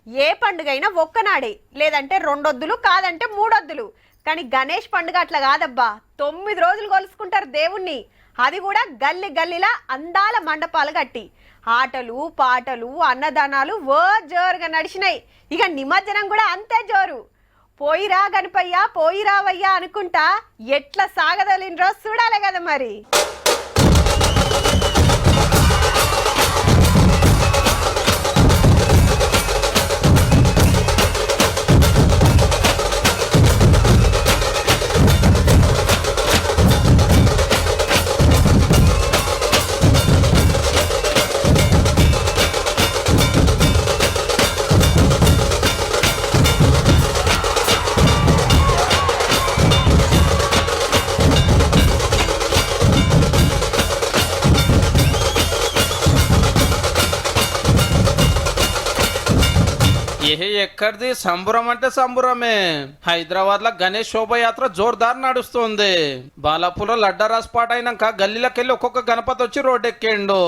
ఏ పండుగైనా ఒక్కనాడే, లేదంటే రెండొద్దులు, కాదంటే మూడొద్దులు. కానీ గణేష్ పండుగ అట్లా కాదబ్బా, 9 రోజులు కొలుసుకుంటారు దేవుణ్ణి. అది కూడా గల్లి గల్లిలా అందాల మండపాలు కట్టి. ఆటలు పాటలు అన్నదానాలు జోరుగా నడిచినాయి. ఇక నిమజ్జనం కూడా అంతే జోరు. పోయిరా గణపయ్య పోయిరావయ్యా అనుకుంటా ఎట్లా సాగదలినరో చూడాలి కదా మరి. ఏహే ఎక్కడిది సంబురం అంటే సంబురమే. హైదరాబాద్ లో గణేష్ శోభయాత్ర జోర్దార్ నడుస్తుంది. బాలాపూర్ లడ్డరాస్ పాట అయినాక గల్లీలకెళ్ళి ఒక్కొక్క గణపతి వచ్చి రోడ్డెక్కిండు.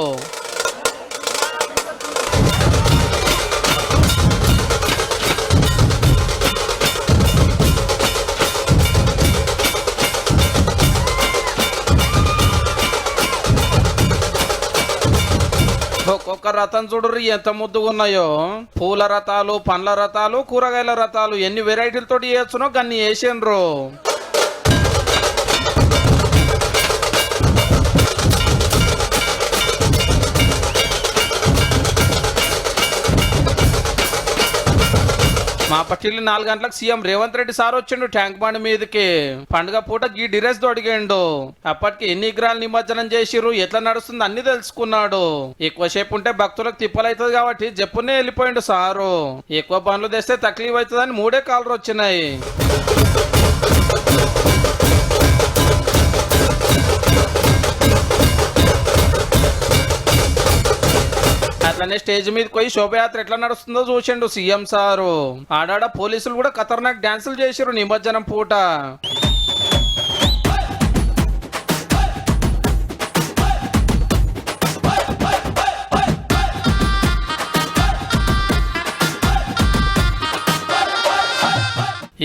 ఒక్కొక్క రథం చూడరు ఎంత ముద్దుగా ఉన్నాయో. పూల రథాలు, పండ్ల రథాలు, కూరగాయల రథాలు, ఎన్ని వెరైటీలతో వేయచ్చునో గన్ని వేసిండ్రు. మా పట్టిల్లి 4 గంటలకు సీఎం రేవంత్ రెడ్డి సార్ వచ్చిండు ట్యాంక్ బండ్ మీదకి. పండుగ పూట గీ డిరెస్ దొడిగిండు. అప్పటికి ఎన్ని విగ్రహాలు నిమజ్జనం చేసిరు, ఎట్లా నడుస్తుంది అన్ని తెలుసుకున్నాడు. ఎక్కువసేపు ఉంటే భక్తులకు తిప్పలవుతుంది కాబట్టి జప్పునే వెళ్ళిపోయిండు సారు. ఎక్కువ బండ్లు తెస్తే తక్లీఫ్ అవుతుందని 3 కాలర్ వచ్చినాయి. అట్లనే స్టేజ్ మీదకి పోయి శోభయాత్ర ఎట్లా నడుస్తుందో చూసిండు సీఎం సారు. ఆడాడ పోలీసులు కూడా ఖతర్నాక్ డాన్సులు చేసిరు నిమజ్జనం పూట.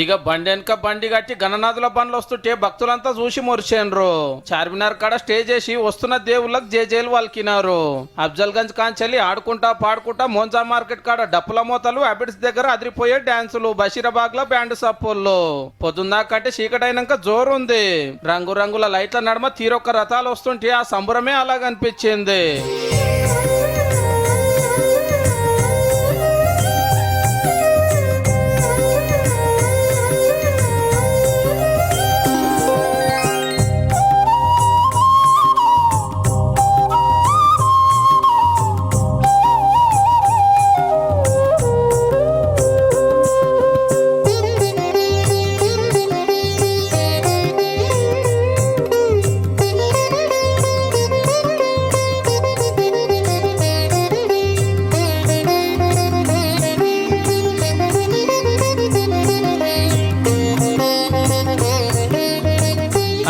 ఇక బండి వెనక బండి కట్టి గణనాథుల బండ్లు వస్తుంటే భక్తులంతా చూసి మురిసేండ్రు. చార్మినార్ కాడ స్టే చేసి వస్తున్న దేవుళ్ళకి జేజేలు వల్కినారు. అఫ్జల్ గంజ్ కాంచెల్లి ఆడుకుంటా పాడుకుంటా మోంజా మార్కెట్ కాడ డప్పుల మోతలు, అబిడ్స్ దగ్గర అదిరిపోయే డాన్సులు, బషీరాబాగ్ లో బ్యాండ్ సప్పుల్లో. పొద్దున్నాకంటే చీకటైనాక జోరుంది. రంగురంగుల లైట్ల నడుమ తీరొక్క రథాలు వస్తుంటే ఆ సంబరమే అలాగనిపించింది.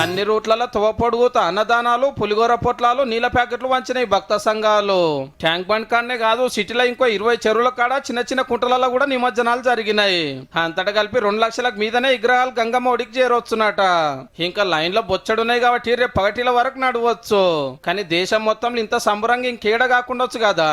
అన్ని రూట్లలో తువపొడుగుత అన్నదానాలు, పులిగోర పొట్లాలు, నీళ్ళ ప్యాకెట్లు వంచినాయి భక్త సంఘాలు. ట్యాంక్ బండ్ కాడనే కాదు, సిటీలో ఇంకో 20 చెరువుల కాడ చిన్న చిన్న కుంటలలో కూడా నిమజ్జనాలు జరిగినాయి. అంతటా కలిపి 2 లక్షలకు మీదనే విగ్రహాలు గంగమ్మ ఒడికి చేరొచ్చునట. ఇంకా లైన్ లో బొచ్చడున్నాయి కాబట్టి రేపు పగటిల వరకు నడవచ్చు. కానీ దేశం మొత్తంలో ఇంత సంబరంగా ఇంకేడ కాకుండొచ్చు కదా.